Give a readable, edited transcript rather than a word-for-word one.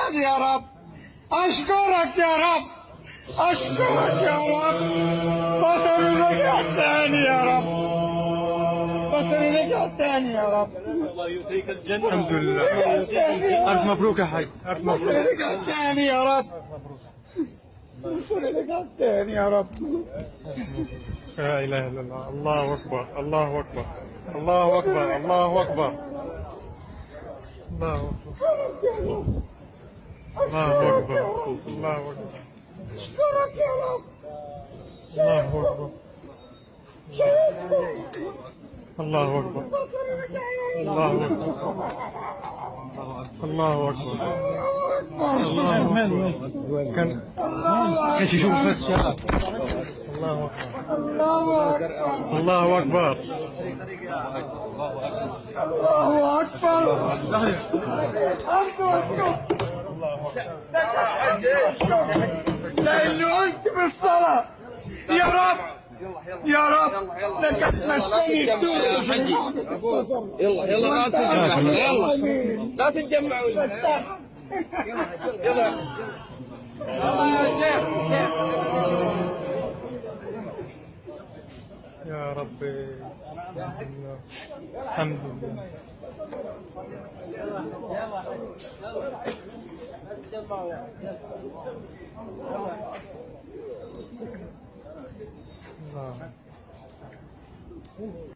الثاني يا رب. أشكرك يا رب، أشكرك يا رب. بصر الرجع الثاني يا رب، بصر الرجع الثاني يا رب. الله يؤتيك الجنة. الحمد لله. ألف مبروك يا حي، ألف بصر مبروك. الرجع الثاني يا رب، بصر الرجع الثاني يا رب. لا إله إلا الله. الله أكبر، الله أكبر، الله أكبر، الله أكبر، الله أكبر، الله أكبر، الله أكبر، أشكرك يا رب، الله أكبر، الله أكبر، بصر الرجع يا رب. الله أكبر، الله أكبر، الله أكبر. كان يشوف الشباب. الله أكبر، الله أكبر، الله أكبر. الله أكبر. لأنه أنت بالصلاة يا رب، يا رب لك تمسني الدور. يلا يلا لا تتجمعوا، يلا لا تتجمعوا. يلا يا شيخ. يا ربي، الحمد لله. الله.